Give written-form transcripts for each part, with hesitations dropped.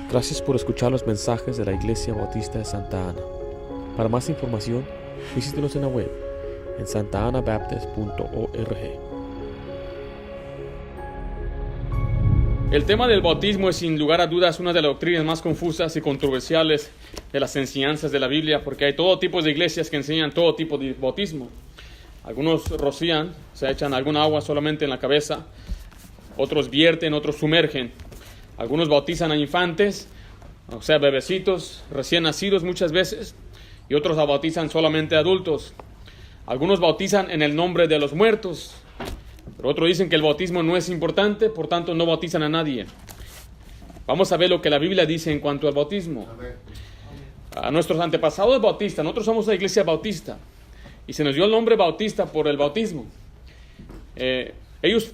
Gracias por escuchar los mensajes de la Iglesia Bautista de Santa Ana. Para más información, visítenos en la web en santaanabaptist.org. El tema del bautismo es sin lugar a dudas una de las doctrinas más confusas y controversiales de las enseñanzas de la Biblia, porque hay todo tipo de iglesias que enseñan todo tipo de bautismo. Algunos rocían, se echan alguna agua solamente en la cabeza, otros vierten, otros sumergen. Algunos bautizan a infantes, o sea, bebecitos, recién nacidos muchas veces, y otros bautizan solamente a adultos. Algunos bautizan en el nombre de los muertos, pero otros dicen que el bautismo no es importante, por tanto no bautizan a nadie. Vamos a ver lo que la Biblia dice en cuanto al bautismo. A nuestros antepasados bautistas, nosotros somos la iglesia bautista, y se nos dio el nombre bautista por el bautismo. Ellos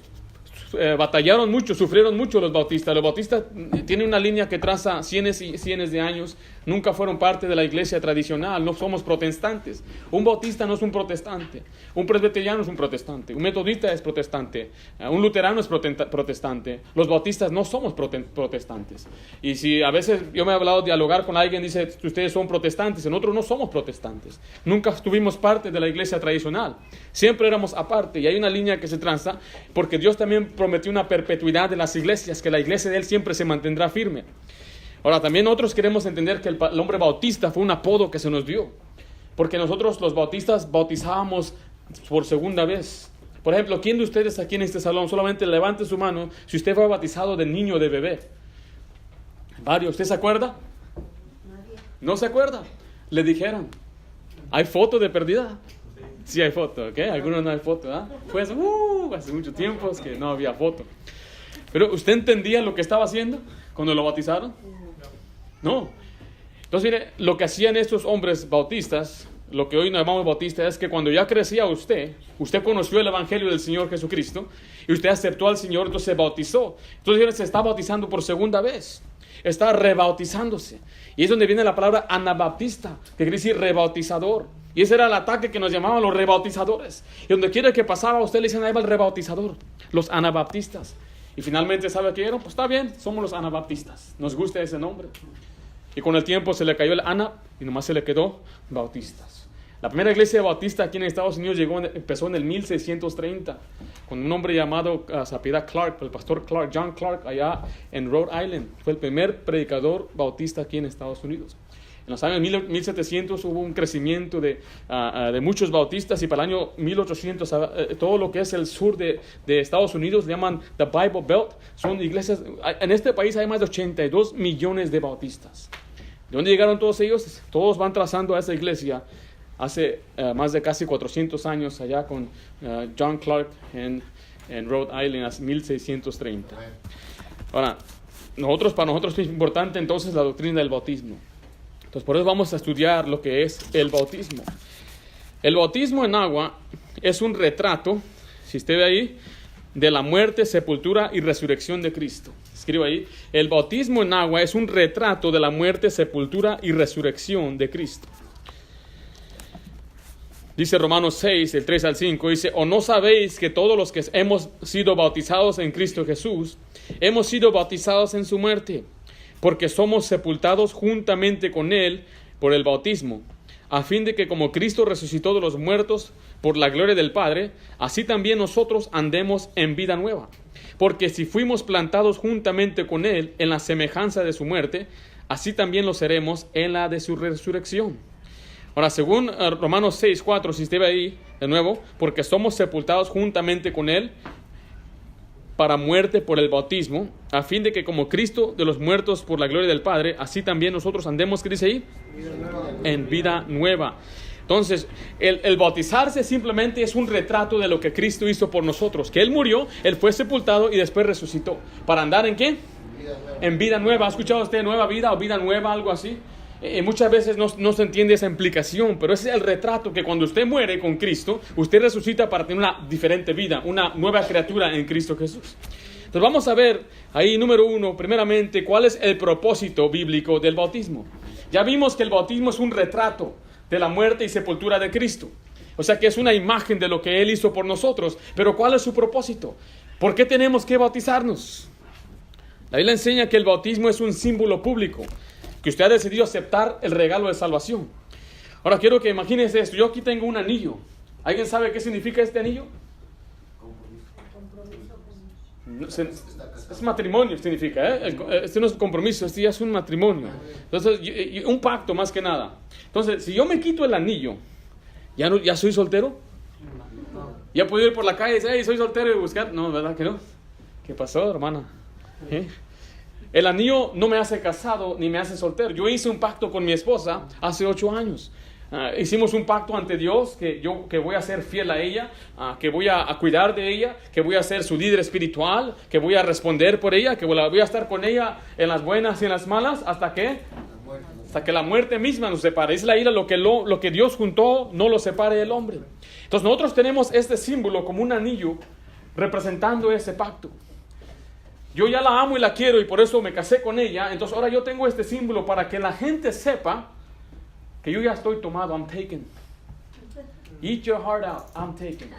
batallaron mucho, sufrieron mucho los bautistas. Los bautistas tienen una línea que traza cientos y cientos de años. Nunca fueron parte de la iglesia tradicional. No somos protestantes. Un bautista no es un protestante. Un presbiteriano es un protestante. Un metodista es protestante. Un luterano es protestante. Los bautistas no somos protestantes. Y si a veces yo me he hablado de dialogar con alguien, dice que ustedes son protestantes. Nosotros no somos protestantes. Nunca estuvimos parte de la iglesia tradicional. Siempre éramos aparte. Y hay una línea que se traza porque Dios también prometió una perpetuidad de las iglesias, que la iglesia de Él siempre se mantendrá firme. Ahora, también nosotros queremos entender que el hombre bautista fue un apodo que se nos dio, porque nosotros los bautistas bautizábamos por segunda vez. Por ejemplo, ¿quién de ustedes aquí en este salón, solamente levante su mano si usted fue bautizado de niño o de bebé? Varios. ¿Usted se acuerda? ¿No se acuerda? Le dijeron, ¿hay foto de perdida? Sí hay foto, ¿ok? Algunos no hay foto, ¿ah? Pues, hace mucho tiempo es que no había foto. Pero, ¿usted entendía lo que estaba haciendo cuando lo bautizaron? No. Entonces, mire, lo que hacían estos hombres bautistas, lo que hoy nos llamamos bautistas, es que cuando ya crecía usted conoció el Evangelio del Señor Jesucristo, y usted aceptó al Señor, entonces se bautizó. Entonces, se está bautizando por segunda vez. Está rebautizándose. Y es donde viene la palabra anabaptista, que quiere decir rebautizador. Y ese era el ataque que nos llamaban los rebautizadores. Y donde quiera que pasaba, a usted le decían, ahí va el rebautizador, los anabaptistas. Y finalmente, ¿sabe qué eran? Pues está bien, somos los anabaptistas. Nos gusta ese nombre. Y con el tiempo se le cayó el ana y nomás se le quedó bautistas. La primera iglesia bautista aquí en Estados Unidos empezó en el 1630 con un hombre llamado Sapida Clark, el pastor Clark, John Clark, allá en Rhode Island. Fue el primer predicador bautista aquí en Estados Unidos. En los años 1700 hubo un crecimiento de muchos bautistas, y para el año 1800 todo lo que es el sur de Estados Unidos le llaman the Bible Belt. Son iglesias, en este país hay más de 82 millones de bautistas. ¿De dónde llegaron todos ellos? Todos van trazando a esa iglesia hace más de casi 400 años allá con John Clark en Rhode Island, en 1630. Ahora, para nosotros es importante entonces la doctrina del bautismo. Entonces, por eso vamos a estudiar lo que es el bautismo. El bautismo en agua es un retrato, si usted ve ahí, de la muerte, sepultura y resurrección de Cristo. Escriba ahí, el bautismo en agua es un retrato de la muerte, sepultura y resurrección de Cristo. Dice Romanos 6, el 3 al 5, dice, ¿o no sabéis que todos los que hemos sido bautizados en Cristo Jesús, hemos sido bautizados en su muerte? Porque somos sepultados juntamente con Él por el bautismo, a fin de que como Cristo resucitó de los muertos por la gloria del Padre, así también nosotros andemos en vida nueva. Porque si fuimos plantados juntamente con Él en la semejanza de su muerte, así también lo seremos en la de su resurrección. Ahora, según Romanos 6, 4, si usted ve ahí de nuevo, porque somos sepultados juntamente con Él para muerte por el bautismo, a fin de que como Cristo de los muertos por la gloria del Padre, así también nosotros andemos, ¿qué dice ahí? En vida nueva. Entonces, el bautizarse simplemente es un retrato de lo que Cristo hizo por nosotros, que Él murió, Él fue sepultado y después resucitó. ¿Para andar en qué? En vida nueva. ¿Ha escuchado usted nueva vida o vida nueva, algo así? Muchas veces no se entiende esa implicación, pero ese es el retrato que cuando usted muere con Cristo, usted resucita para tener una diferente vida, una nueva criatura en Cristo Jesús. Entonces vamos a ver ahí, número 1, primeramente, cuál es el propósito bíblico del bautismo. Ya vimos que el bautismo es un retrato de la muerte y sepultura de Cristo. O sea que es una imagen de lo que Él hizo por nosotros. Pero ¿cuál es su propósito? ¿Por qué tenemos que bautizarnos? La Biblia enseña que el bautismo es un símbolo público, que usted ha decidido aceptar el regalo de salvación. Ahora quiero que imagínense esto. Yo aquí tengo un anillo. ¿Alguien sabe qué significa este anillo? Es matrimonio significa, este no es compromiso, este ya es un matrimonio. Entonces, un pacto más que nada. Entonces, si yo me quito el anillo, ¿ya soy soltero? ¿Ya puedo ir por la calle y decir, hey, soy soltero y buscar? No, ¿verdad que no? ¿Qué pasó, hermana? El anillo no me hace casado ni me hace soltero. Yo hice un pacto con mi esposa hace 8 años. Hicimos un pacto ante Dios que voy a ser fiel a ella, que voy a cuidar de ella, que voy a ser su líder espiritual, que voy a responder por ella, que voy a estar con ella en las buenas y en las malas hasta que la muerte misma nos separe. Dice la Biblia, lo que Dios juntó no lo separe el hombre. Entonces nosotros tenemos este símbolo como un anillo representando ese pacto. Yo ya la amo y la quiero y por eso me casé con ella. Entonces ahora yo tengo este símbolo para que la gente sepa que yo ya estoy tomado, I'm taken. Eat your heart out, I'm taken.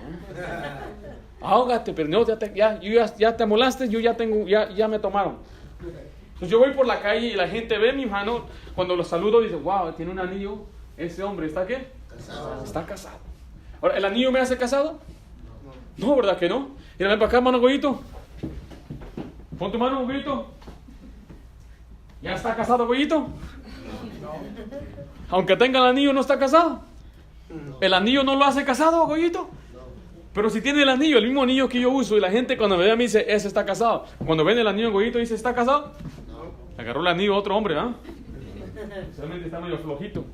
Ahógate, pero no, ya te amolaste, ya me tomaron. Entonces yo voy por la calle y la gente ve mi mano, cuando lo saludo dice, wow, tiene un anillo, ese hombre, ¿está qué? Casado. Está casado. Ahora, ¿el anillo me hace casado? No, ¿verdad que no? Mira, ven para acá, mano, Goyito. Pon tu mano, Goyito. ¿Ya está casado, Goyito? Aunque tenga el anillo, no está casado. El anillo no lo hace casado, Goyito. Pero si tiene el anillo, el mismo anillo que yo uso, y la gente cuando me ve a mí dice, ese está casado. Cuando ven el anillo en Goyito dice, ¿está casado? Agarró el anillo a otro hombre, ¿ah? Realmente está medio flojito.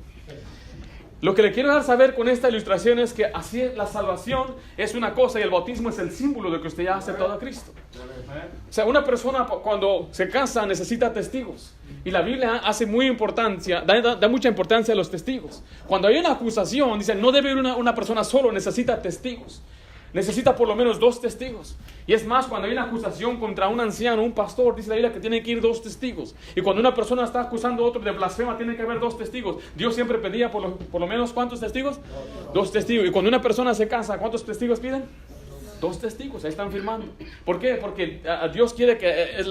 Lo que le quiero dar saber con esta ilustración es que así la salvación es una cosa y el bautismo es el símbolo de que usted ya ha aceptado a Cristo. O sea, una persona cuando se casa necesita testigos. Y la Biblia hace da mucha importancia a los testigos. Cuando hay una acusación, dice, no debe ir una persona solo, necesita testigos. Necesita por lo menos 2 testigos. Y es más, cuando hay una acusación contra un anciano, un pastor, dice la Biblia que tiene que ir 2 testigos. Y cuando una persona está acusando a otro de blasfema, tiene que haber 2 testigos. Dios siempre pedía por lo menos ¿cuántos testigos? 2 testigos. Y cuando una persona se casa, ¿cuántos testigos piden? 2 testigos, ahí están firmando. ¿Por qué? Porque Dios quiere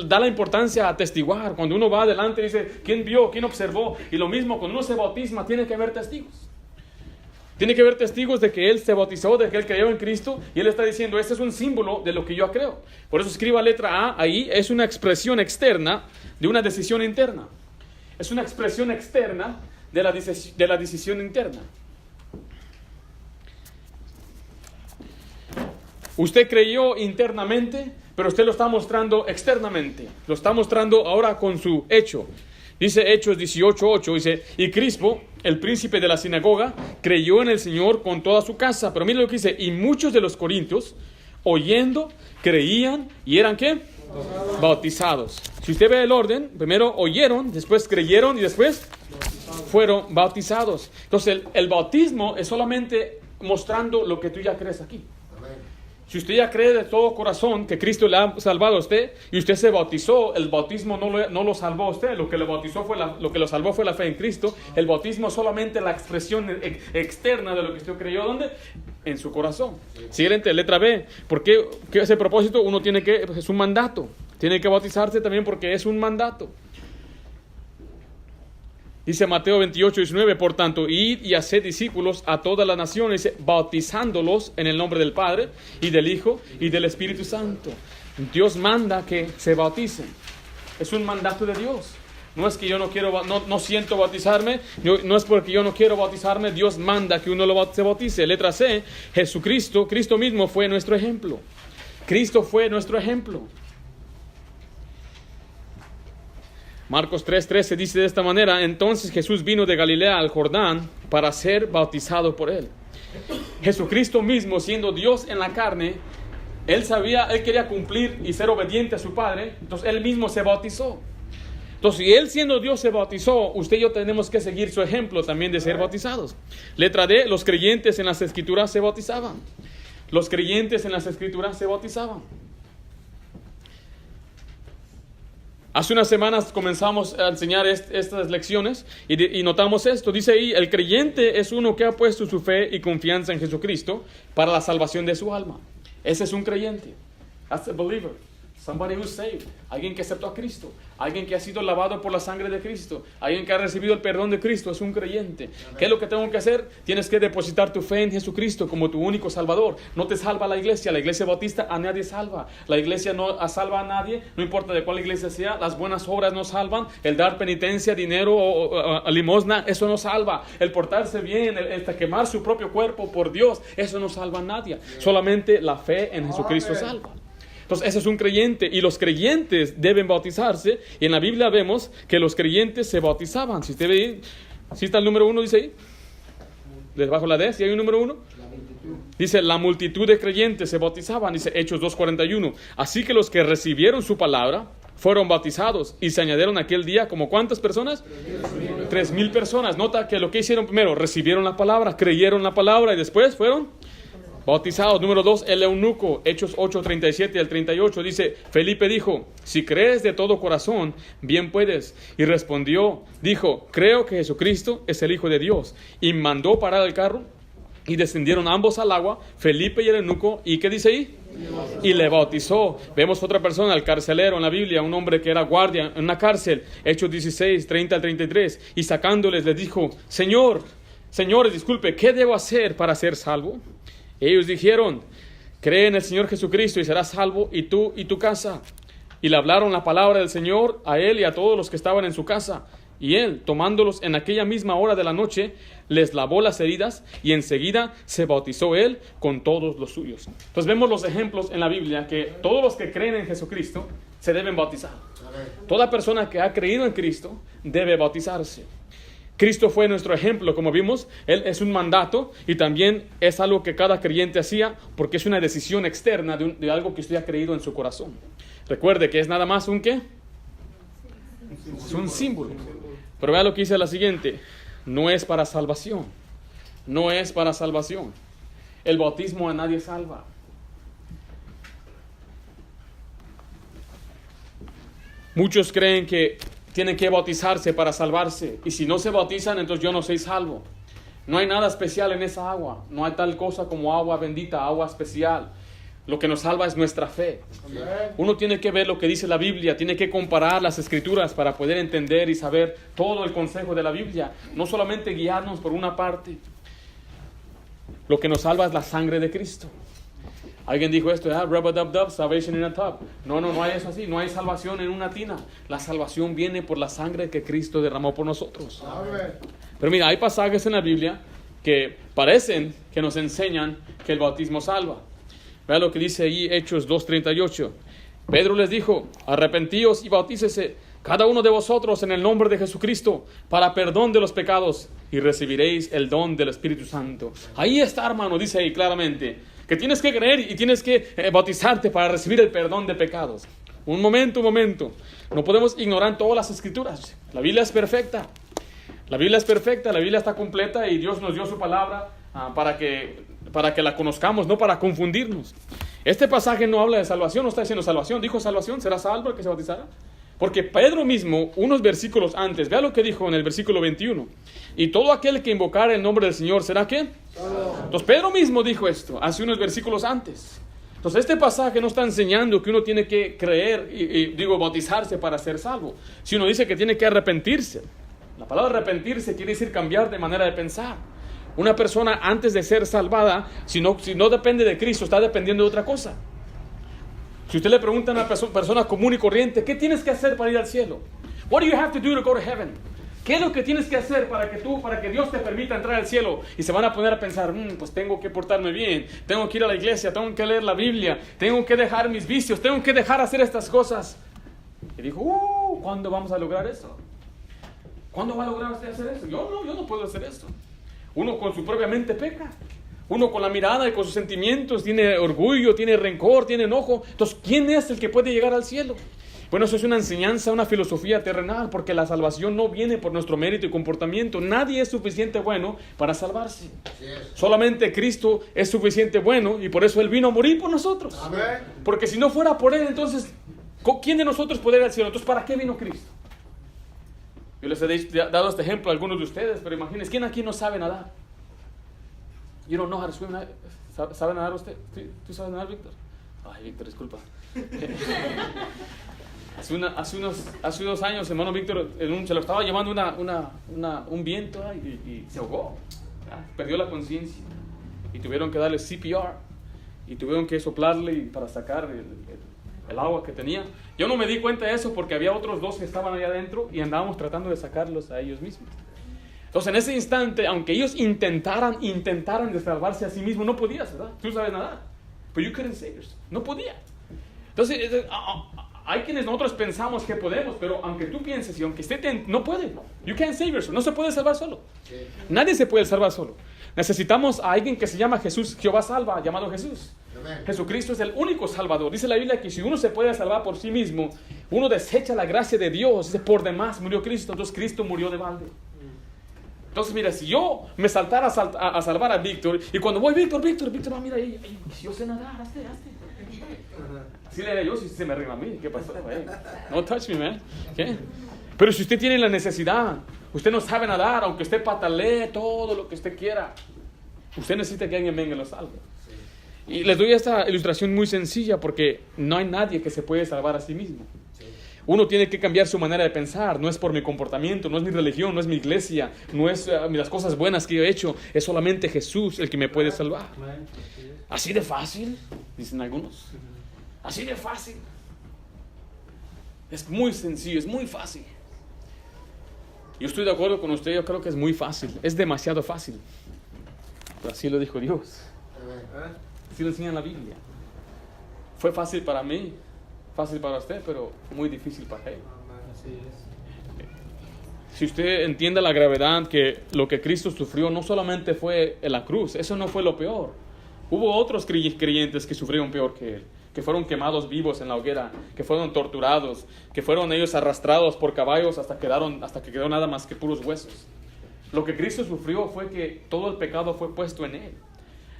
da la importancia a testiguar. Cuando uno va adelante dice, ¿quién vio? ¿Quién observó? Y lo mismo, cuando uno se bautisma, tiene que haber testigos. Tiene que haber testigos de que Él se bautizó, de que Él creyó en Cristo. Y Él está diciendo, este es un símbolo de lo que yo creo. Por eso escriba letra A ahí. Es una expresión externa de una decisión interna. Es una expresión externa de la decisión interna. Usted creyó internamente, pero usted lo está mostrando externamente. Lo está mostrando ahora con su hecho. Dice Hechos 18:8, dice, y Crispo, el príncipe de la sinagoga, creyó en el Señor con toda su casa. Pero mire lo que dice, y muchos de los corintios, oyendo, creían y eran ¿qué? Bautizados. Si usted ve el orden, primero oyeron, después creyeron y después fueron bautizados. Entonces el bautismo es solamente mostrando lo que tú ya crees aquí. Si usted ya cree de todo corazón que Cristo le ha salvado a usted y usted se bautizó, el bautismo no lo salvó a usted. Lo que lo salvó fue la fe en Cristo. El bautismo es solamente la expresión externa de lo que usted creyó. ¿Dónde? En su corazón. Siguiente, letra B. ¿Por qué ese propósito? Es un mandato. Tiene que bautizarse también porque es un mandato. Dice Mateo 28:19, por tanto, id y haced discípulos a todas las naciones, bautizándolos en el nombre del Padre, y del Hijo, y del Espíritu Santo. Dios manda que se bauticen. Es un mandato de Dios. No es que yo no siento bautizarme, no es porque yo no quiero bautizarme, Dios manda que uno se bautice. Letra C, Cristo mismo fue nuestro ejemplo. Cristo fue nuestro ejemplo. Marcos 3:13 dice de esta manera, entonces Jesús vino de Galilea al Jordán para ser bautizado por él. Jesucristo mismo, siendo Dios en la carne, él quería cumplir y ser obediente a su Padre, entonces él mismo se bautizó. Entonces, si él siendo Dios se bautizó, usted y yo tenemos que seguir su ejemplo también de ser bautizados. Letra D, los creyentes en las Escrituras se bautizaban. Los creyentes en las Escrituras se bautizaban. Hace unas semanas comenzamos a enseñar estas lecciones y notamos esto. Dice ahí, el creyente es uno que ha puesto su fe y confianza en Jesucristo para la salvación de su alma. Ese es un creyente. That's a believer. Somebody who's saved. Alguien que aceptó a Cristo. Alguien que ha sido lavado por la sangre de Cristo. Alguien que ha recibido el perdón de Cristo. Es un creyente. ¿Qué es lo que tengo que hacer? Tienes que depositar tu fe en Jesucristo como tu único Salvador. No te salva la iglesia. La iglesia bautista a nadie salva. La iglesia no salva a nadie. No importa de cuál iglesia sea. Las buenas obras no salvan. El dar penitencia, dinero o limosna, eso no salva. El portarse bien, el quemar su propio cuerpo por Dios, eso no salva a nadie. Solamente la fe en Jesucristo salva. Entonces ese es un creyente, y los creyentes deben bautizarse, y en la Biblia vemos que los creyentes se bautizaban. Si usted ve, si está el número 1, dice ahí, debajo de la D, si hay un número 1, dice la multitud de creyentes se bautizaban, dice Hechos 2:41. Así que los que recibieron su palabra fueron bautizados, y se añadieron aquel día como ¿cuántas personas? 3,000 personas. Nota que lo que hicieron primero, recibieron la palabra, creyeron la palabra, y después fueron bautizados. Número 2, el eunuco, Hechos 8:37 al 38, dice, Felipe dijo, si crees de todo corazón, bien puedes. Y respondió, dijo, creo que Jesucristo es el Hijo de Dios. Y mandó parar el carro, y descendieron ambos al agua, Felipe y el eunuco, ¿y qué dice ahí? Y le bautizó. Vemos otra persona, el carcelero en la Biblia, un hombre que era guardia en una cárcel, Hechos 16:30 al 33, y sacándoles les dijo, señores, disculpe, ¿qué debo hacer para ser salvo? Ellos dijeron, cree en el Señor Jesucristo y serás salvo, y tú y tu casa. Y le hablaron la palabra del Señor a él y a todos los que estaban en su casa. Y él, tomándolos en aquella misma hora de la noche, les lavó las heridas, y enseguida se bautizó él con todos los suyos. Entonces vemos los ejemplos en la Biblia que todos los que creen en Jesucristo se deben bautizar. Toda persona que ha creído en Cristo debe bautizarse. Cristo fue nuestro ejemplo, como vimos. Él es un mandato, y también es algo que cada creyente hacía, porque es una decisión externa de algo que usted ha creído en su corazón. Recuerde que es nada más un ¿qué? Es un símbolo. Pero vea lo que dice la siguiente, no es para salvación. No es para salvación. El bautismo a nadie salva. Muchos creen que tienen que bautizarse para salvarse, y si no se bautizan, entonces yo no soy salvo. No hay nada especial en esa agua. No hay tal cosa como agua bendita, agua especial. Lo que nos salva es nuestra fe. Uno tiene que ver lo que dice la Biblia, tiene que comparar las escrituras para poder entender y saber todo el consejo de la Biblia, no solamente guiarnos por una parte. Lo que nos salva es la sangre de Cristo. Alguien dijo esto, rub-a-dub-dub, salvation in a tub. No hay eso así, no hay salvación en una tina. La salvación viene por la sangre que Cristo derramó por nosotros. Pero mira, hay pasajes en la Biblia que parecen que nos enseñan que el bautismo salva. Vea lo que dice ahí Hechos 2:38. Pedro les dijo, arrepentíos y bautícese cada uno de vosotros en el nombre de Jesucristo para perdón de los pecados, y recibiréis el don del Espíritu Santo. Ahí está, hermano, dice ahí claramente que tienes que creer y tienes que bautizarte para recibir el perdón de pecados. Un momento. No podemos ignorar todas las escrituras. La Biblia es perfecta. La Biblia está completa, y Dios nos dio su palabra para que la conozcamos, no para confundirnos. Este pasaje no habla de salvación, no está diciendo salvación. Dijo salvación, ¿será salvo el que se bautizara? Porque Pedro mismo, unos versículos antes, vea lo que dijo en el versículo 21. Y todo aquel que invocare el nombre del Señor, ¿será qué? Entonces Pedro mismo dijo esto hace unos versículos antes. Entonces este pasaje no está enseñando que uno tiene que creer y bautizarse para ser salvo, sino dice que tiene que arrepentirse. La palabra arrepentirse quiere decir cambiar de manera de pensar. Una persona, antes de ser salvada, si no depende de Cristo, está dependiendo de otra cosa. Si usted le pregunta a una persona común y corriente, ¿qué tienes que hacer para ir al cielo? What do you have to do to go to heaven? ¿Qué es lo que tienes que hacer para que Dios te permita entrar al cielo? Y se van a poner a pensar, pues tengo que portarme bien, tengo que ir a la iglesia, tengo que leer la Biblia, tengo que dejar mis vicios, tengo que dejar hacer estas cosas. Y dijo, ¿cuándo vamos a lograr eso? ¿Cuándo va a lograr usted hacer eso? Yo no puedo hacer esto. Uno con su propia mente peca. Uno con la mirada y con sus sentimientos tiene orgullo, tiene rencor, tiene enojo. Entonces, ¿quién es el que puede llegar al cielo? Bueno, eso es una enseñanza, una filosofía terrenal, porque la salvación no viene por nuestro mérito y comportamiento. Nadie es suficiente bueno para salvarse. Solamente Cristo es suficiente bueno, y por eso Él vino a morir por nosotros. Amén. Porque si no fuera por Él, entonces, ¿quién de nosotros podría ir al cielo? Entonces, ¿para qué vino Cristo? Yo les he dado este ejemplo a algunos de ustedes, pero imagínense, ¿quién aquí no sabe nadar? You don't know how to swim. ¿Sabe nadar usted? ¿Tú sabes nadar, Víctor? Ay, Víctor, disculpa. Hace unos años, hermano Víctor, se lo estaba llevando un viento y se ahogó. Perdió la conciencia. Y tuvieron que darle CPR. Y tuvieron que soplarle para sacar el agua que tenía. Yo no me di cuenta de eso porque había otros dos que estaban allá adentro y andábamos tratando de sacarlos a ellos mismos. Entonces, en ese instante, aunque ellos intentaran de salvarse a sí mismos, no podías, ¿verdad? Tú sabes nadar. But you couldn't save yourself. No podía. Entonces, hay quienes nosotros pensamos que podemos, pero aunque tú pienses y aunque no puede. You can't save yourself. No se puede salvar solo. Nadie se puede salvar solo. Necesitamos a alguien que se llama Jesús, Jehová salva, llamado Jesús. Amen. Jesucristo es el único salvador. Dice la Biblia que si uno se puede salvar por sí mismo, uno desecha la gracia de Dios. Dice, por demás murió Cristo, entonces Cristo murió de balde. Entonces, mira, si yo me saltara a salvar a Víctor, y cuando voy, Víctor, mira, si yo sé nadar, hazte. Así le haría yo si se me arregla a mí. ¿Qué pasó? No touch me, man. ¿Qué? Pero si usted tiene la necesidad, usted no sabe nadar, aunque usted patalee todo lo que usted quiera, usted necesita que alguien venga y lo salve. Y les doy esta ilustración muy sencilla porque no hay nadie que se puede salvar a sí mismo. Uno tiene que cambiar su manera de pensar. No es por mi comportamiento, no es mi religión, no es mi iglesia, no es las cosas buenas que yo he hecho. Es solamente Jesús el que me puede salvar. Así de fácil, dicen algunos. Así de fácil. Es muy sencillo, es muy fácil. Yo estoy de acuerdo con usted, yo creo que es muy fácil. Es demasiado fácil. Pero así lo dijo Dios. Así lo enseña en la Biblia. Fue fácil para mí, fácil para usted, pero muy difícil para él. Así es. Si usted entiende la gravedad que lo que Cristo sufrió no solamente fue en la cruz, eso no fue lo peor. Hubo otros creyentes que sufrieron peor que él, que fueron quemados vivos en la hoguera, que fueron torturados, que fueron ellos arrastrados por caballos hasta que quedó nada más que puros huesos. Lo que Cristo sufrió fue que todo el pecado fue puesto en él.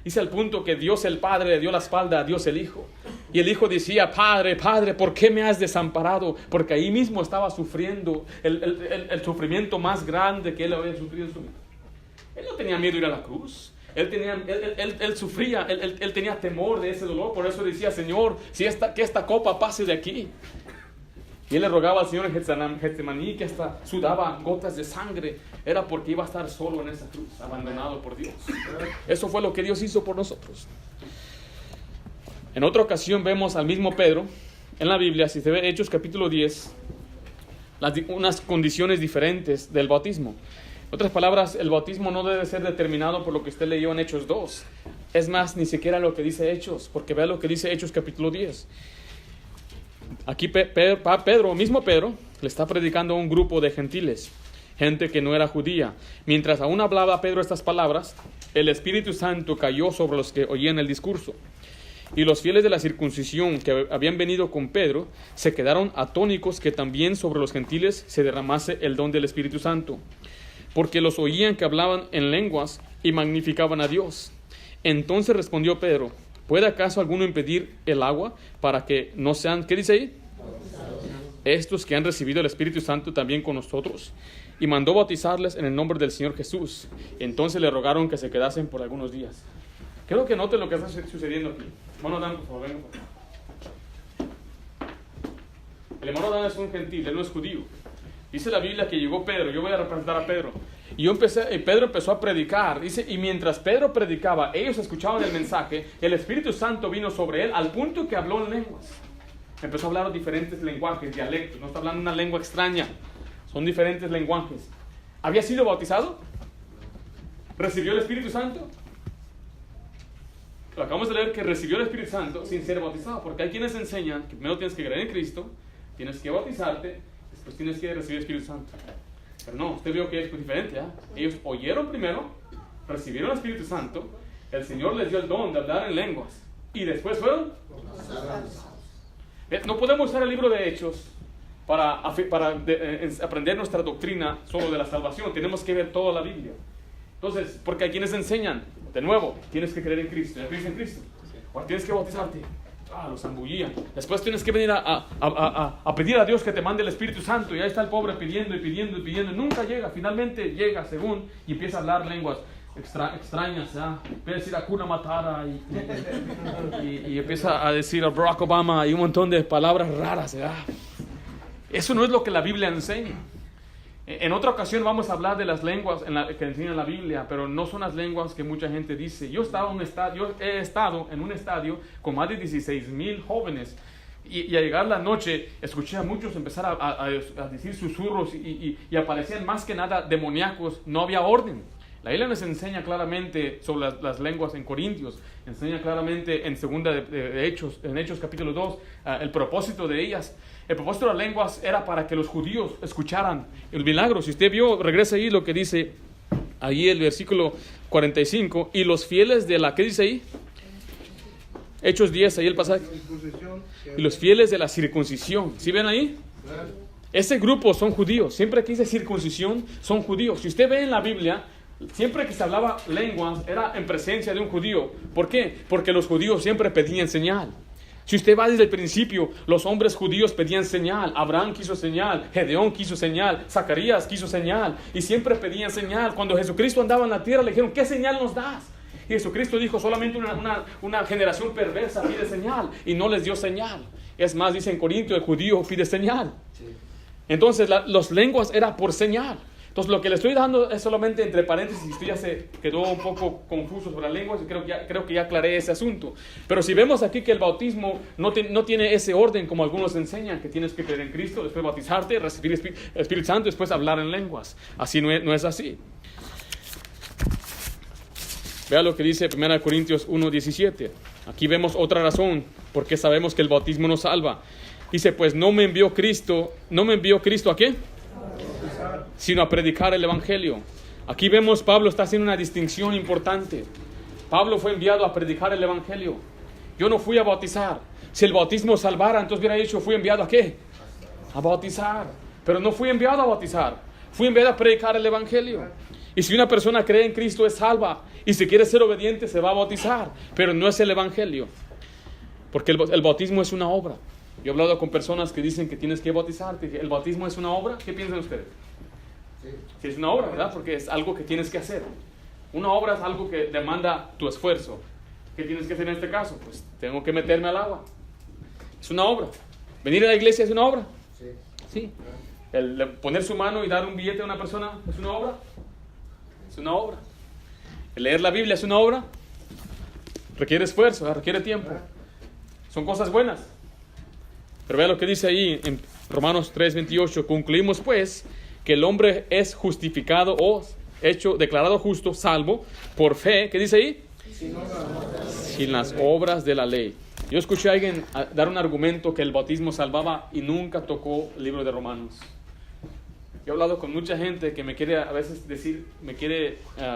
Dice al punto que Dios el Padre le dio la espalda a Dios el Hijo. Y el Hijo decía, Padre, ¿por qué me has desamparado? Porque ahí mismo estaba sufriendo el sufrimiento más grande que él había sufrido en su vida. Él no tenía miedo de ir a la cruz. Él sufría, él tenía temor de ese dolor. Por eso decía, Señor, que esta copa pase de aquí. Y él le rogaba al Señor en Getsemaní, que hasta sudaba gotas de sangre. Era porque iba a estar solo en esa cruz, abandonado por Dios. Eso fue lo que Dios hizo por nosotros. En otra ocasión vemos al mismo Pedro en la Biblia, si se ve Hechos capítulo 10, unas condiciones diferentes del bautismo. En otras palabras, el bautismo no debe ser determinado por lo que usted leyó en Hechos 2. Es más, ni siquiera lo que dice Hechos, porque vea lo que dice Hechos capítulo 10. Aquí mismo Pedro, le está predicando a un grupo de gentiles, gente que no era judía. Mientras aún hablaba Pedro estas palabras, el Espíritu Santo cayó sobre los que oían el discurso. Y los fieles de la circuncisión que habían venido con Pedro se quedaron atónicos que también sobre los gentiles se derramase el don del Espíritu Santo, porque los oían que hablaban en lenguas y magnificaban a Dios. Entonces respondió Pedro, ¿puede acaso alguno impedir el agua para que no sean, qué dice ahí? Estos que han recibido el Espíritu Santo también con nosotros. Y mandó bautizarles en el nombre del Señor Jesús. Entonces le rogaron que se quedasen por algunos días. Creo que noten lo que está sucediendo aquí. Hermano Dan, por favor, venga. El hermano Dan es un gentil, él no es judío. Dice la Biblia que llegó Pedro, yo voy a representar a Pedro. Y Pedro empezó a predicar, dice, y mientras Pedro predicaba, ellos escuchaban el mensaje, el Espíritu Santo vino sobre él al punto que habló en lenguas. Empezó a hablar diferentes lenguajes, dialectos, no está hablando una lengua extraña, son diferentes lenguajes. ¿Había sido bautizado? ¿Recibió el Espíritu Santo? Lo acabamos de leer que recibió el Espíritu Santo sin ser bautizado, porque hay quienes enseñan que primero tienes que creer en Cristo, tienes que bautizarte, después tienes que recibir el Espíritu Santo. Pero no, usted vio que es diferente, ¿eh? Ellos oyeron primero, recibieron el Espíritu Santo, el Señor les dio el don de hablar en lenguas, y después fueron. No podemos usar el libro de Hechos para aprender nuestra doctrina solo de la salvación. Tenemos que ver toda la Biblia. Entonces, porque hay quienes enseñan, de nuevo, tienes que creer en Cristo. ¿Ya crees en Cristo? O tienes que bautizarte. Los zambullían. Después tienes que venir a pedir a Dios que te mande el Espíritu Santo. Y ahí está el pobre pidiendo y pidiendo y pidiendo. Nunca llega. Finalmente llega según y empieza a hablar lenguas. extrañas, ¿ya? Empieza a decir Hakuna Matata y empieza a decir a Barack Obama y un montón de palabras raras, ¿ya? Eso no es lo que la Biblia enseña. En otra ocasión vamos a hablar de las lenguas que enseña la Biblia, pero no son las lenguas que mucha gente dice. Yo he estado en un estadio con más de 16,000 jóvenes y al llegar la noche escuché a muchos empezar a decir susurros y aparecían más que nada demoníacos. No había orden. La Biblia nos enseña claramente sobre las lenguas en Corintios, enseña claramente en Hechos capítulo 2, el propósito de ellas. El propósito de las lenguas era para que los judíos escucharan el milagro. Si usted vio, regresa ahí lo que dice ahí el versículo 45, y los fieles de la, ¿qué dice ahí? Hechos 10, ahí el pasaje. Y los fieles de la circuncisión, ¿sí ven ahí? Ese grupo son judíos. Siempre que dice circuncisión, son judíos. Si usted ve en la Biblia, siempre que se hablaba lenguas, era en presencia de un judío. ¿Por qué? Porque los judíos siempre pedían señal. Si usted va desde el principio, los hombres judíos pedían señal. Abraham quiso señal, Gedeón quiso señal, Zacarías quiso señal, y siempre pedían señal. Cuando Jesucristo andaba en la tierra, le dijeron, ¿qué señal nos das? Y Jesucristo dijo, solamente una generación perversa pide señal, y no les dio señal. Es más, dice en Corintios, el judío pide señal. Entonces, las lenguas era por señal. Entonces, lo que le estoy dando es solamente entre paréntesis. Usted ya se quedó un poco confuso sobre las lenguas y creo que ya aclaré ese asunto. Pero si vemos aquí que el bautismo no tiene ese orden como algunos enseñan, que tienes que creer en Cristo, después bautizarte, recibir el Espíritu Santo, después hablar en lenguas. Así no es así. Vea lo que dice 1 Corintios 1:17. Aquí vemos otra razón por qué sabemos que el bautismo nos salva. Dice, pues no me envió Cristo ¿a qué? Sino a predicar el Evangelio. Aquí vemos Pablo está haciendo una distinción importante. Pablo fue enviado a predicar el Evangelio. Yo no fui a bautizar. Si el bautismo salvara, entonces hubiera dicho, fui enviado ¿a qué? A bautizar. Pero no fui enviado a bautizar. Fui enviado a predicar el Evangelio. Y si una persona cree en Cristo es salva. Y si quiere ser obediente se va a bautizar. Pero no es el Evangelio. Porque el bautismo es una obra. Yo he hablado con personas que dicen que tienes que bautizarte. ¿El bautismo es una obra? ¿Qué piensan ustedes? Sí, es una obra, ¿verdad? Porque es algo que tienes que hacer. Una obra es algo que demanda tu esfuerzo. ¿Qué tienes que hacer en este caso? Pues tengo que meterme al agua. Es una obra. ¿Venir a la iglesia es una obra? Sí. El poner su mano y dar un billete a una persona es una obra. Es una obra. El leer la Biblia es una obra. Requiere esfuerzo, requiere tiempo. Son cosas buenas. Pero vea lo que dice ahí en Romanos 3:28. Concluimos pues que el hombre es justificado o declarado justo, salvo, por fe. ¿Qué dice ahí? Sin las obras de la ley. Yo escuché a alguien dar un argumento que el bautismo salvaba y nunca tocó el libro de Romanos. Yo he hablado con mucha gente que me quiere a veces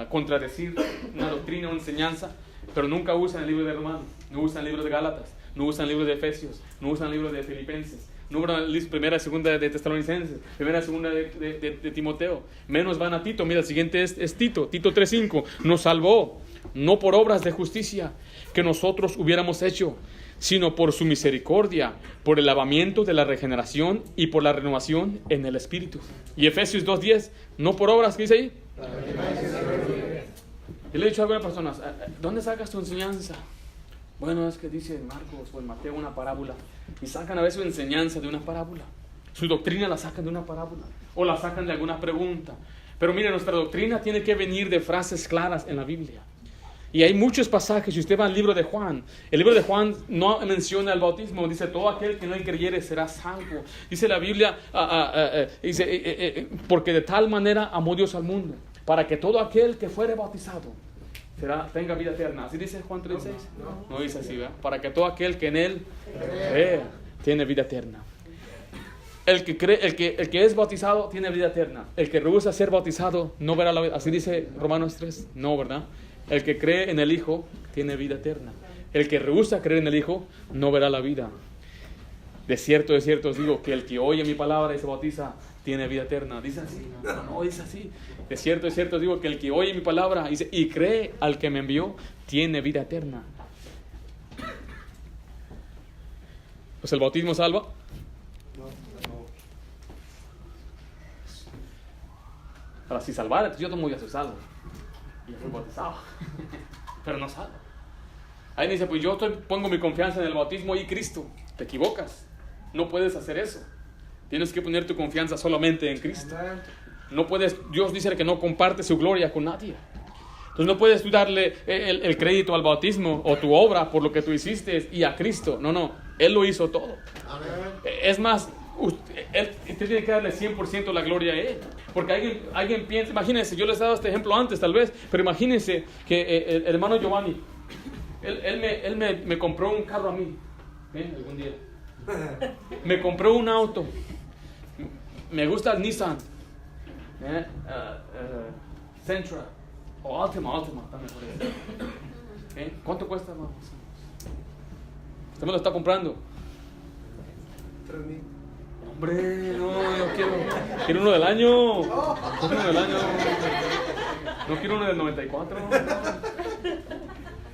contradecir una doctrina o enseñanza, pero nunca usan el libro de Romanos, no usan el libro de Gálatas, no usan el libro de Efesios, no usan el libro de Filipenses, no usan el primera y segunda de Tesalonicenses, primera y segunda de Timoteo. Menos van a Tito. Mira, el siguiente es Tito 3:5. Nos salvó, no por obras de justicia que nosotros hubiéramos hecho, sino por su misericordia, por el lavamiento de la regeneración y por la renovación en el Espíritu. Y Efesios 2:10, no por obras, ¿qué dice ahí? Yo le he dicho a algunas personas, ¿dónde sacas tu enseñanza? Bueno, es que dice en Marcos o en Mateo una parábola. Y sacan a veces su enseñanza de una parábola. Su doctrina la sacan de una parábola. O la sacan de alguna pregunta. Pero mire, nuestra doctrina tiene que venir de frases claras en la Biblia. Y hay muchos pasajes. Si usted va al libro de Juan, el libro de Juan no menciona el bautismo. Dice, todo aquel que no creyere será salvo. Dice la Biblia, porque de tal manera amó Dios al mundo, para que todo aquel que fuere bautizado tenga vida eterna. ¿Así dice Juan 3:6? No dice así, ¿verdad? Para que todo aquel que en él crea tiene vida eterna. El que es bautizado tiene vida eterna. El que rehúsa ser bautizado no verá la vida. Así dice Romanos 3. No, ¿verdad? El que cree en el Hijo tiene vida eterna. El que rehúsa creer en el Hijo no verá la vida. De cierto os digo que el que oye mi palabra y se bautiza tiene vida eterna. ¿Dice así? No, dice así. De cierto os digo que el que oye mi palabra y cree al que me envió tiene vida eterna. Pues el bautismo salva. Ahora, si salvara, yo no voy a ser salvo. Y yo fui bautizado. Pero no salvo. Ahí dice, pues yo pongo mi confianza en el bautismo y Cristo. Te equivocas. No puedes hacer eso. Tienes que poner tu confianza solamente en Cristo. No puedes, Dios dice que no comparte su gloria con nadie. Entonces no puedes tú darle el crédito al bautismo o tu obra por lo que tú hiciste y a Cristo. No, Él lo hizo todo. Es más, usted tiene que darle 100% la gloria a Él. Porque alguien piensa, imagínense, yo les he dado este ejemplo antes tal vez, pero imagínense que el hermano Giovanni, él me compró un carro a mí, algún día. Me compró un auto. Me gusta el Nissan Sentra o Altima está mejor. ¿Cuánto cuesta, hermano? Usted me lo está comprando. 3,000. Hombre, no, yo quiero uno del año. No quiero uno del 94.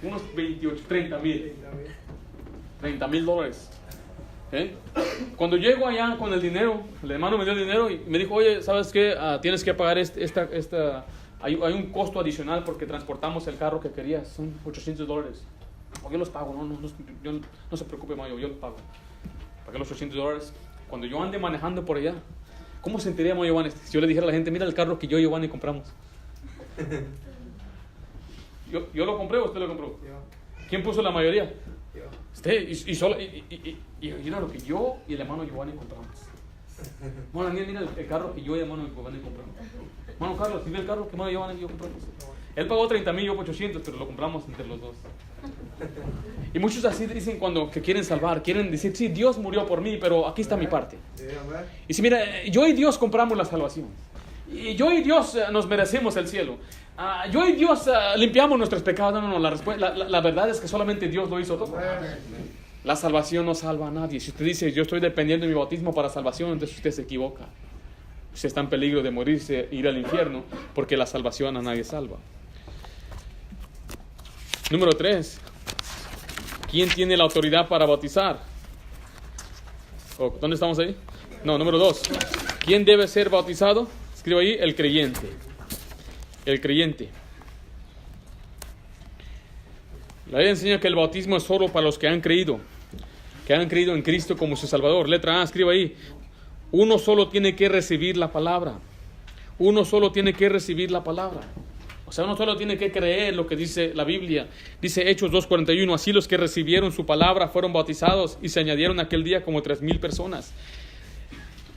Unos 28, 30,000. $30,000. Cuando llego allá con el dinero, el hermano me dio el dinero y me dijo, oye, ¿sabes qué? Tienes que pagar hay un costo adicional porque transportamos el carro que querías, son $800. Yo los pago, no se preocupe, yo los pago. Pagué los $800. Cuando yo ande manejando por allá, ¿cómo sentiría Giovanni si yo le dijera a la gente, mira el carro que yo y Giovanni compramos? ¿Yo lo compré o usted lo compró? Yo. ¿Quién puso la mayoría? Yo. Usted, y era lo que yo y el hermano Giovanni compramos. Bueno, mira el carro que yo y el hermano Giovanni compramos. Hermano Carlos, ¿sí ve el carro que hermano Giovanni y yo compramos? Él pagó 30,000, yo 800, pero lo compramos entre los dos. Y muchos así dicen cuando que quieren salvar, quieren decir, sí, Dios murió por mí, pero aquí está mi parte. Y si mira, yo y Dios compramos la salvación. Y yo y Dios nos merecemos el cielo. Yo y Dios limpiamos nuestros pecados. No, la verdad es que solamente Dios lo hizo todo. La salvación no salva a nadie. Si usted dice, yo estoy dependiendo de mi bautismo para salvación, entonces usted se equivoca. Usted está en peligro de morirse, ir al infierno, porque la salvación a nadie salva. Número 3. ¿Quién tiene la autoridad para bautizar? ¿Dónde estamos ahí? No, número 2. ¿Quién debe ser bautizado? Escribo ahí, el creyente. El creyente. La Biblia enseña que el bautismo es solo para los que han creído en Cristo como su Salvador. Letra A, escriba ahí. Uno solo tiene que recibir la palabra. Uno solo tiene que recibir la palabra. O sea, uno solo tiene que creer lo que dice la Biblia. Dice Hechos 2:41, así los que recibieron su palabra fueron bautizados y se añadieron aquel día como 3,000 personas.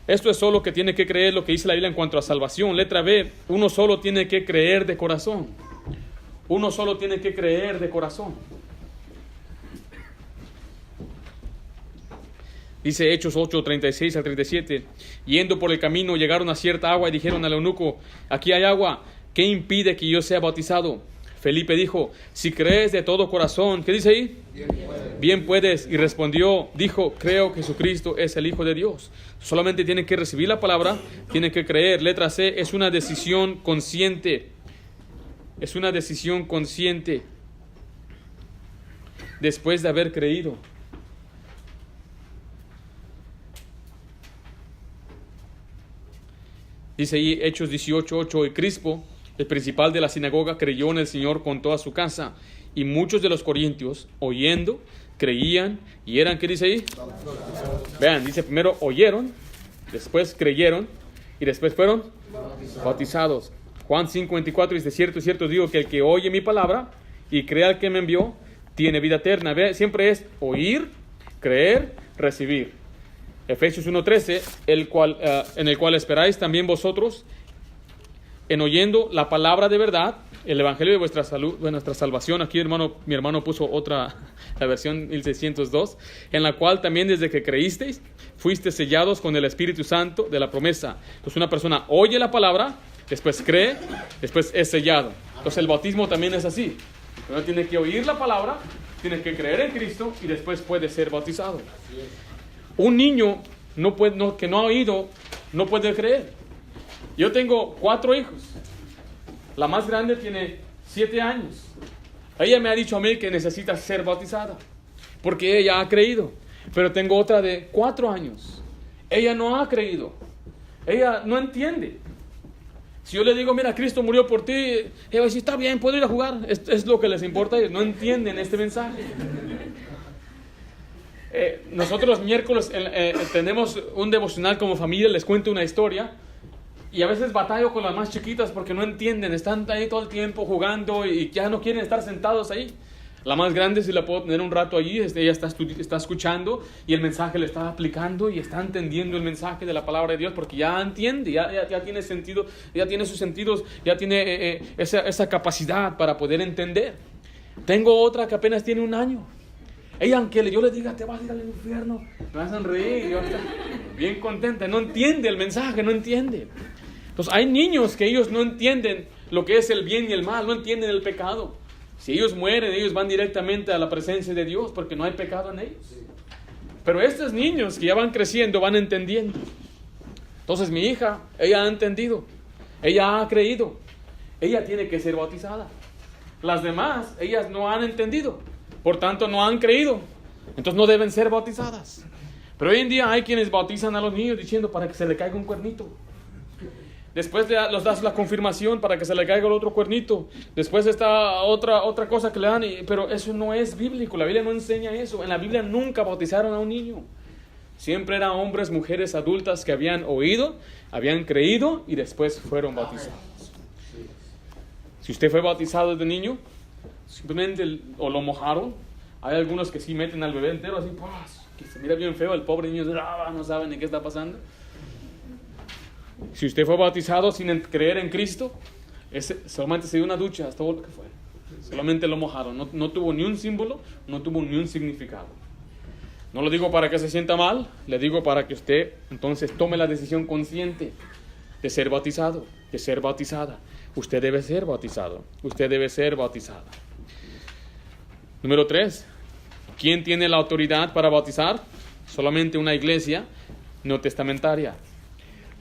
Esto es solo que tiene que creer lo que dice la Biblia en cuanto a salvación. Letra B, uno solo tiene que creer de corazón. Uno solo tiene que creer de corazón. Dice Hechos 8:36 al 37, yendo por el camino llegaron a cierta agua y dijeron al eunuco, aquí hay agua, ¿qué impide que yo sea bautizado? Felipe dijo, si crees de todo corazón, ¿qué dice ahí? Bien puedes. Y respondió, dijo, creo que Jesucristo es el Hijo de Dios. Solamente tiene que recibir la palabra, tiene que creer. Letra C, es una decisión consciente. Es una decisión consciente después de haber creído. Dice ahí Hechos 18:8, y Crispo, el principal de la sinagoga, creyó en el Señor con toda su casa. Y muchos de los corintios, oyendo, creían y eran, ¿qué dice ahí? Vean, dice primero oyeron, después creyeron y después fueron bautizados. Juan 5:24 dice, cierto, digo que el que oye mi palabra y crea al que me envió, tiene vida eterna. Ve, siempre es oír, creer, recibir. Efesios 1:13, en el cual esperáis también vosotros, en oyendo la palabra de verdad, el evangelio de vuestra salud, de nuestra salvación. Aquí mi hermano puso la versión 1602, en la cual también desde que creísteis, fuisteis sellados con el Espíritu Santo de la promesa. Entonces una persona oye la palabra, después cree, después es sellado. Entonces el bautismo también es así. Uno tiene que oír la palabra, tiene que creer en Cristo y después puede ser bautizado. Un niño que no ha oído no puede creer. Yo tengo 4 hijos. La más grande tiene 7 años. Ella me ha dicho a mí que necesita ser bautizada porque ella ha creído. Pero tengo otra de 4 años. Ella no ha creído. Ella no entiende. Si yo le digo, mira, Cristo murió por ti, ella va a decir, está bien, puedo ir a jugar. Es lo que les importa a ellos. No entienden este mensaje. Nosotros los miércoles tenemos un devocional como familia, les cuento una historia. Y a veces batallo con las más chiquitas porque no entienden. Están ahí todo el tiempo jugando y ya no quieren estar sentados ahí. La más grande, si la puedo tener un rato allí, ella está escuchando y el mensaje le está aplicando y está entendiendo el mensaje de la palabra de Dios porque ya entiende, ya tiene sentido, ya tiene sus sentidos, ya tiene esa capacidad para poder entender. Tengo otra que apenas tiene 1 año. Ella, aunque yo le diga, te vas a ir al infierno, me vas a sonreír, yo estoy bien contenta. No entiende el mensaje, no entiende. Entonces hay niños que ellos no entienden lo que es el bien y el mal, no entienden el pecado. Si ellos mueren, ellos van directamente a la presencia de Dios porque no hay pecado en ellos. Pero estos niños que ya van creciendo, van entendiendo. Entonces mi hija, ella ha entendido, ella ha creído, ella tiene que ser bautizada. Las demás, ellas no han entendido, por tanto no han creído, entonces no deben ser bautizadas. Pero hoy en día hay quienes bautizan a los niños diciendo para que se le caiga un cuernito. Después los das la confirmación para que se le caiga el otro cuernito. Después está otra cosa que le dan. Pero eso no es bíblico. La Biblia no enseña eso. En la Biblia nunca bautizaron a un niño. Siempre eran hombres, mujeres adultas que habían oído, habían creído y después fueron bautizados. Si usted fue bautizado desde niño, simplemente o lo mojaron. Hay algunos que sí meten al bebé entero así, que se mira bien feo. El pobre niño no sabe ni qué está pasando. Si usted fue bautizado sin creer en Cristo, solamente se dio una ducha, hasta todo lo que fue. Solamente lo mojaron, no tuvo ni un símbolo, no tuvo ni un significado. No lo digo para que se sienta mal, le digo para que usted entonces tome la decisión consciente de ser bautizado, de ser bautizada. Usted debe ser bautizado, usted debe ser bautizada. Número 3, ¿quién tiene la autoridad para bautizar? Solamente una iglesia neotestamentaria.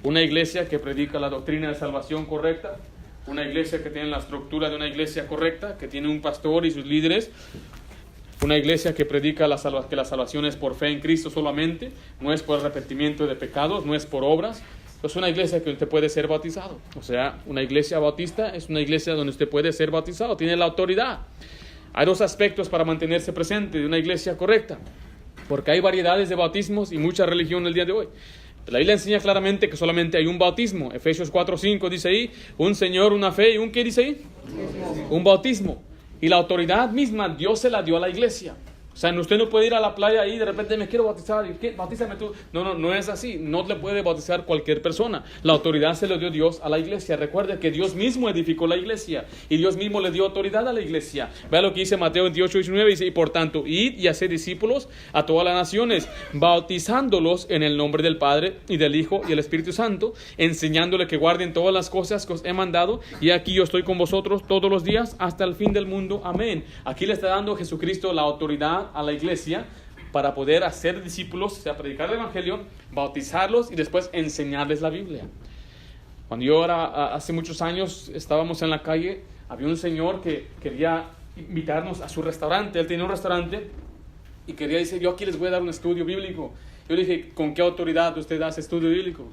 Una iglesia que predica la doctrina de salvación correcta, una iglesia que tiene la estructura de una iglesia correcta, que tiene un pastor y sus líderes, una iglesia que predica que la salvación es por fe en Cristo solamente, no es por arrepentimiento de pecados, no es por obras. Es una iglesia que usted puede ser bautizado. O sea, una iglesia bautista es una iglesia donde usted puede ser bautizado, tiene la autoridad. Hay 2 aspectos para mantenerse presente de una iglesia correcta, porque hay variedades de bautismos y mucha religión el día de hoy. La Biblia enseña claramente que solamente hay un bautismo. Efesios 4:5 dice ahí, un Señor, una fe y un ¿qué dice ahí? Un bautismo. Y la autoridad misma Dios se la dio a la iglesia. O sea, usted no puede ir a la playa ahí y de repente me quiero bautizar. ¿Y qué? Bautízame tú. No es así. No le puede bautizar cualquier persona. La autoridad se le dio Dios a la iglesia. Recuerde que Dios mismo edificó la iglesia y Dios mismo le dio autoridad a la iglesia. Vea lo que dice Mateo 28:19. Dice, y por tanto, id y haced discípulos a todas las naciones, bautizándolos en el nombre del Padre y del Hijo y del Espíritu Santo, enseñándoles que guarden todas las cosas que os he mandado. Y aquí yo estoy con vosotros todos los días hasta el fin del mundo. Amén. Aquí le está dando Jesucristo la autoridad a la iglesia para poder hacer discípulos, o sea, predicar el evangelio, bautizarlos y después enseñarles la Biblia. Cuando yo hace muchos años estábamos en la calle, había un señor que quería invitarnos a su restaurante. Él tenía un restaurante y quería decir, yo aquí les voy a dar un estudio bíblico. Yo le dije, ¿con qué autoridad usted hace estudio bíblico?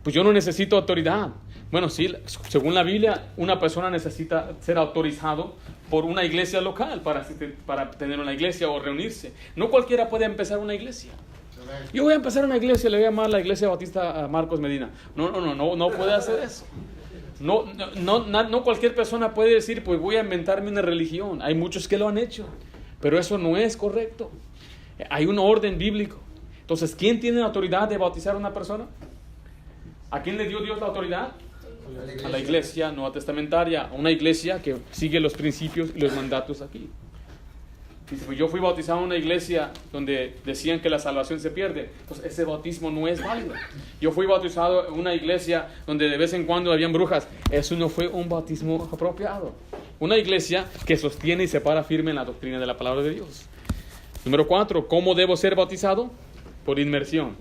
Pues yo no necesito autoridad. Bueno, sí, según la Biblia, una persona necesita ser autorizado por una iglesia local para tener una iglesia o reunirse. No cualquiera puede empezar una iglesia. Yo voy a empezar una iglesia, le voy a llamar la iglesia Bautista Marcos Medina. No puede hacer eso. No cualquier persona puede decir, pues voy a inventarme una religión. Hay muchos que lo han hecho, pero eso no es correcto. Hay un orden bíblico. Entonces, ¿quién tiene la autoridad de bautizar a una persona? ¿A quién le dio Dios la autoridad? A la iglesia nueva-testamentaria, a una iglesia que sigue los principios y los mandatos aquí. Yo fui bautizado en una iglesia donde decían que la salvación se pierde, pues ese bautismo no es válido. Yo fui bautizado en una iglesia donde de vez en cuando habían brujas, eso no fue un bautismo apropiado. Una iglesia que sostiene y se para firme en la doctrina de la palabra de Dios. Número 4, ¿cómo debo ser bautizado? Por inmersión.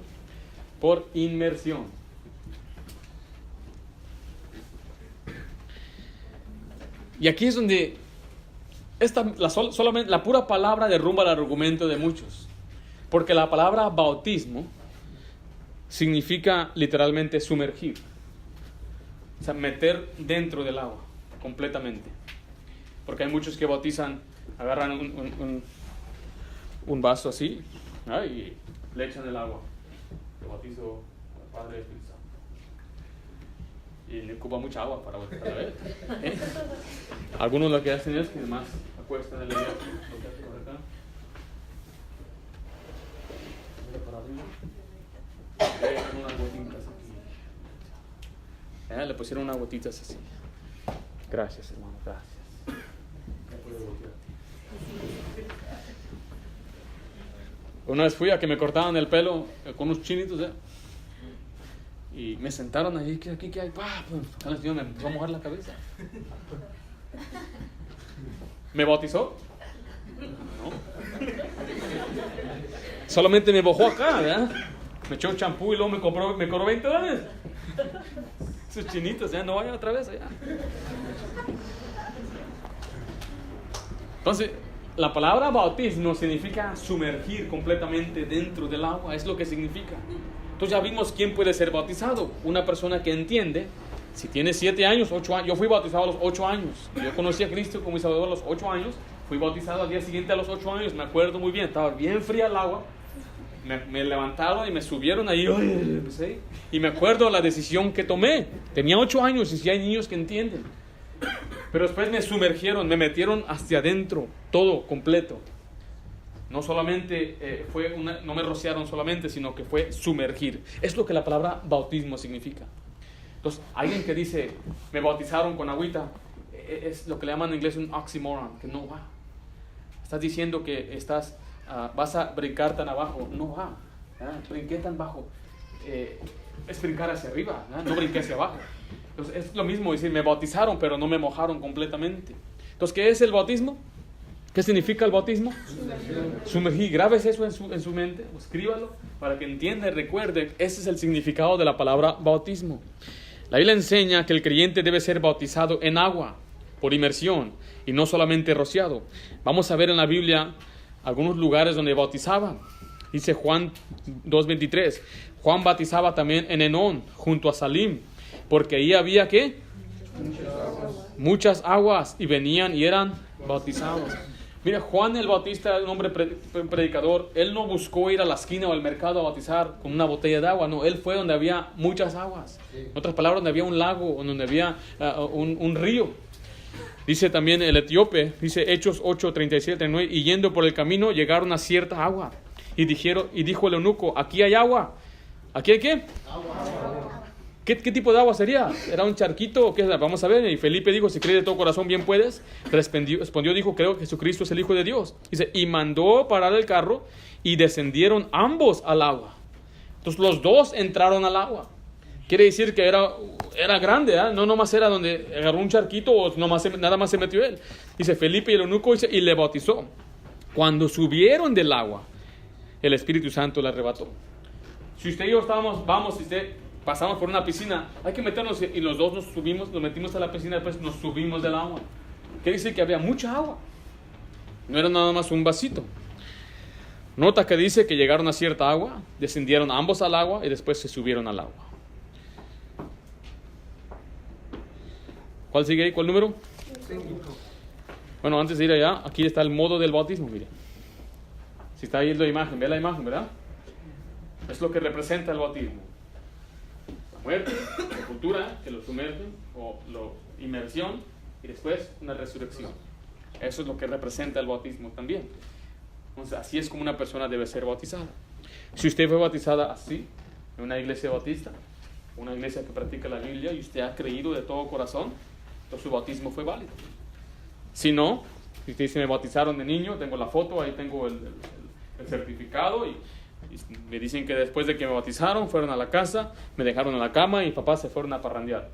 Por inmersión. Y aquí es donde solamente la pura palabra derrumba el argumento de muchos. Porque la palabra bautismo significa literalmente sumergir. O sea, meter dentro del agua, completamente. Porque hay muchos que bautizan, agarran un vaso así, y le echan el agua. Yo bautizo al Padre Espíritu Santo. Y le ocupa mucha agua para bautizar a ver. Algunos lo que hacen es que además acuestan el agua. Le pusieron unas gotitas así. Gracias, hermano, gracias. Una vez fui a que me cortaban el pelo con unos chinitos, y me sentaron allí, aquí ¿qué hay? El Señor me empezó a mojar la cabeza. ¿Me bautizó? No. Solamente me mojó acá, ¿verdad? Me echó un champú y luego me cobró $20. Esos chinitos, no vayan otra vez allá. Entonces, la palabra bautismo significa sumergir completamente dentro del agua, es lo que significa. Entonces ya vimos quién puede ser bautizado. Una persona que entiende, si tiene 7 años, 8 años. Yo fui bautizado a los 8 años. Yo conocí a Cristo como mi Salvador a los 8 años. Fui bautizado al día siguiente a los 8 años, me acuerdo muy bien, estaba bien fría el agua. Me levantaron y me subieron ahí, y me acuerdo la decisión que tomé. Tenía 8 años y si hay niños que entienden. Pero después me sumergieron, me metieron hacia adentro, todo completo. No solamente no me rociaron solamente, sino que fue sumergir. Es lo que la palabra bautismo significa. Entonces, alguien que dice, me bautizaron con agüita, es lo que le llaman en inglés un oxymoron, que no va. Estás diciendo que vas a brincar tan abajo, no va. Brinqué tan bajo. Es brincar hacia arriba, no brinqué hacia abajo. Entonces, es lo mismo decir, me bautizaron, pero no me mojaron completamente. Entonces, ¿qué es el bautismo? ¿Qué significa el bautismo? Sumergir. Grábese eso en su mente, o escríbalo para que entienda y recuerde. Ese es el significado de la palabra bautismo. La Biblia enseña que el creyente debe ser bautizado en agua, por inmersión, y no solamente rociado. Vamos a ver en la Biblia algunos lugares donde bautizaban. Dice Juan 2:23. Juan bautizaba también en Enón, junto a Salim, porque ahí había ¿qué? Muchas aguas, y venían y eran bautizados. Mira, Juan el Bautista, un hombre predicador, él no buscó ir a la esquina o al mercado a bautizar con una botella de agua, no, él fue donde había muchas aguas. En otras palabras, donde había un lago, donde había un río. Dice también el etíope, dice Hechos 8:37-39, y yendo por el camino llegaron a cierta agua, y dijo el eunuco, aquí hay agua. ¿Aquí hay qué? Agua. ¿Qué tipo de agua sería? ¿Era un charquito o qué? Vamos a ver. Y Felipe dijo, si crees de todo corazón, bien puedes. Respondió, dijo, creo que Jesucristo es el Hijo de Dios. Dice, y mandó parar el carro y descendieron ambos al agua. Entonces los dos entraron al agua. Quiere decir que era grande, no nomás era donde agarró un charquito o nada más se metió él. Dice Felipe y el eunuco, dice, y le bautizó. Cuando subieron del agua, el Espíritu Santo le arrebató. Si usted y yo pasamos por una piscina, hay que meternos, y los dos nos metimos a la piscina, después nos subimos del agua. Quiere decir que había mucha agua. No era nada más un vasito. Nota que dice que llegaron a cierta agua, descendieron ambos al agua y después se subieron al agua. ¿Cuál sigue ahí? ¿Cuál número? 5. Bueno, antes de ir allá, aquí está el modo del bautismo, mire. Si está ahí la imagen, ve la imagen, ¿verdad? Es lo que representa el bautismo. La muerte, la cultura, que lo sumergen, o la inmersión, y después una resurrección. Eso es lo que representa el bautismo también. Entonces, así es como una persona debe ser bautizada. Si usted fue bautizada así, en una iglesia bautista, una iglesia que practica la Biblia, y usted ha creído de todo corazón, entonces su bautismo fue válido. Si no, si usted dice, me bautizaron de niño, tengo la foto, ahí tengo el certificado, y me dicen que después de que me bautizaron, fueron a la casa, me dejaron en la cama y papás se fueron a parrandear.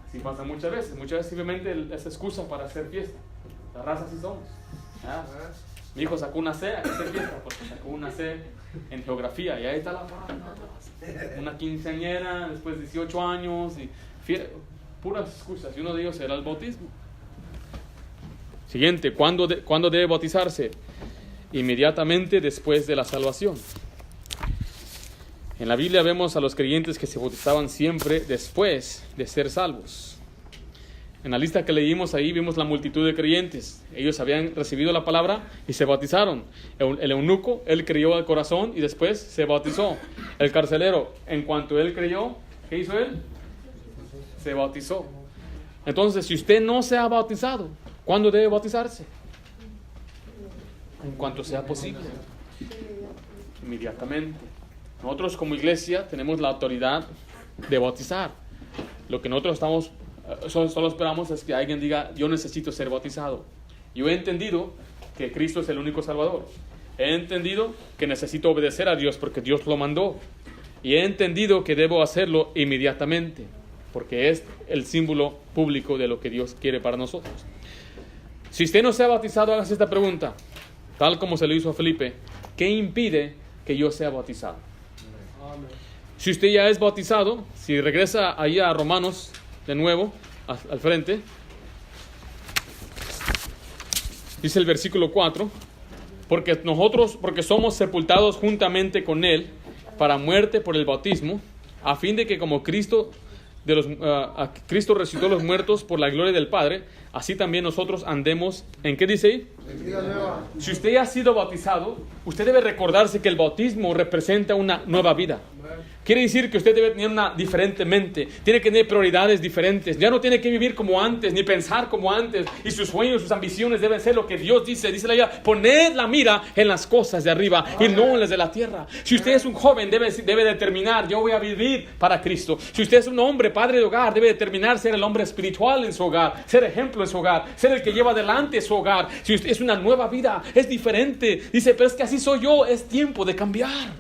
Así pasa muchas veces simplemente es excusa para hacer fiesta. La raza así somos. Mi hijo sacó una C, hay que hacer fiesta, porque sacó una C en geografía, y ahí está la parranda. Una quinceañera, después de 18 años, y puras excusas, y uno de ellos era el bautismo. Siguiente, ¿cuándo debe bautizarse? Inmediatamente después de la salvación. En la Biblia vemos a los creyentes que se bautizaban siempre después de ser salvos. En la lista que leímos ahí vimos la multitud de creyentes. Ellos habían recibido la palabra y se bautizaron. El eunuco, él creyó al corazón y después se bautizó. El carcelero, en cuanto él creyó, ¿qué hizo él? Se bautizó. Entonces, si usted no se ha bautizado, ¿cuándo debe bautizarse? En cuanto sea posible. Inmediatamente. Nosotros como iglesia tenemos la autoridad de bautizar. Lo que nosotros solo esperamos es que alguien diga, yo necesito ser bautizado. Yo he entendido que Cristo es el único Salvador. He entendido que necesito obedecer a Dios porque Dios lo mandó. Y he entendido que debo hacerlo inmediatamente, porque es el símbolo público de lo que Dios quiere para nosotros. Si usted no se ha bautizado, hágase esta pregunta, tal como se lo hizo a Felipe: ¿qué impide que yo sea bautizado? Si usted ya es bautizado, si regresa ahí a Romanos de nuevo, al frente, dice el versículo 4, porque somos sepultados juntamente con Él para muerte por el bautismo, a fin de que como Cristo resucitó a los muertos por la gloria del Padre, así también nosotros andemos, ¿en qué dice ahí? Si usted ya ha sido bautizado, usted debe recordarse que el bautismo representa una nueva vida. Quiere decir que usted debe tener una diferente mente, tiene que tener prioridades diferentes, ya no tiene que vivir como antes, ni pensar como antes, y sus sueños, sus ambiciones deben ser lo que Dios dice la Biblia: poned la mira en las cosas de arriba y no en las de la tierra. Si usted es un joven, debe determinar, yo voy a vivir para Cristo. Si usted es un hombre, padre de hogar, debe determinar ser el hombre espiritual en su hogar, ser ejemplo en su hogar, ser el que lleva adelante su hogar. Si usted es una nueva vida, es diferente. Dice, pero es que así soy yo, es tiempo de cambiar.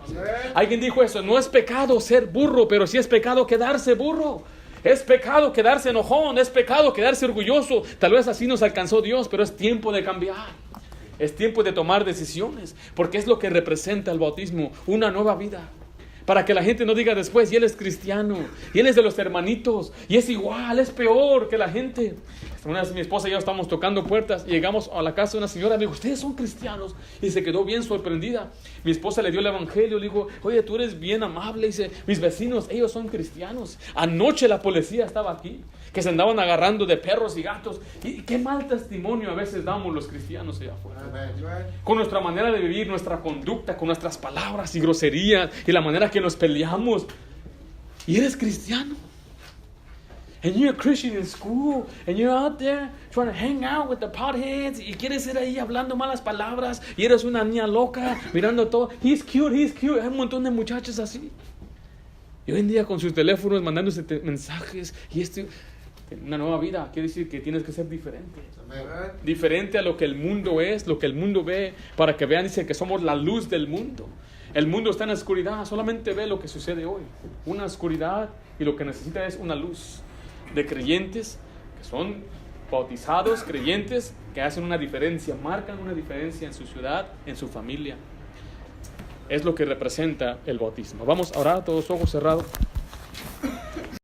Alguien dijo eso: no es pecado ser burro, pero sí es pecado quedarse burro. Es pecado quedarse enojón, es pecado quedarse orgulloso. Tal vez así nos alcanzó Dios, pero es tiempo de cambiar. Es tiempo de tomar decisiones, porque es lo que representa el bautismo, una nueva vida. Para que la gente no diga después, y él es cristiano, y él es de los hermanitos, y es igual, es peor que la gente. Una vez mi esposa y yo estábamos tocando puertas y llegamos a la casa de una señora. Me dijo, ¿ustedes son cristianos? Y se quedó bien sorprendida. Mi esposa le dio el evangelio, le dijo, oye, tú eres bien amable. Dice, mis vecinos, ellos son cristianos. Anoche la policía estaba aquí, que se andaban agarrando de perros y gatos. Y qué mal testimonio a veces damos los cristianos allá afuera. Con nuestra manera de vivir, nuestra conducta, con nuestras palabras y groserías, y la manera que nos peleamos. Y eres cristiano. And you're a Christian in school, and you're out there trying to hang out with the potheads, y quieres ir ahí hablando malas palabras, y eres una niña loca, mirando todo. He's cute. Hay un montón de muchachos así. Y hoy en día con sus teléfonos mandándose mensajes, y una nueva vida, quiere decir que tienes que ser diferente. Diferente a lo que el mundo es, lo que el mundo ve, para que vean, dice que somos la luz del mundo. El mundo está en la oscuridad, solamente ve lo que sucede hoy. Una oscuridad, y lo que necesita es una luz de creyentes que son bautizados, creyentes que hacen una diferencia, marcan una diferencia en su ciudad, en su familia. Es lo que representa el bautismo. Vamos a orar, todos ojos cerrados.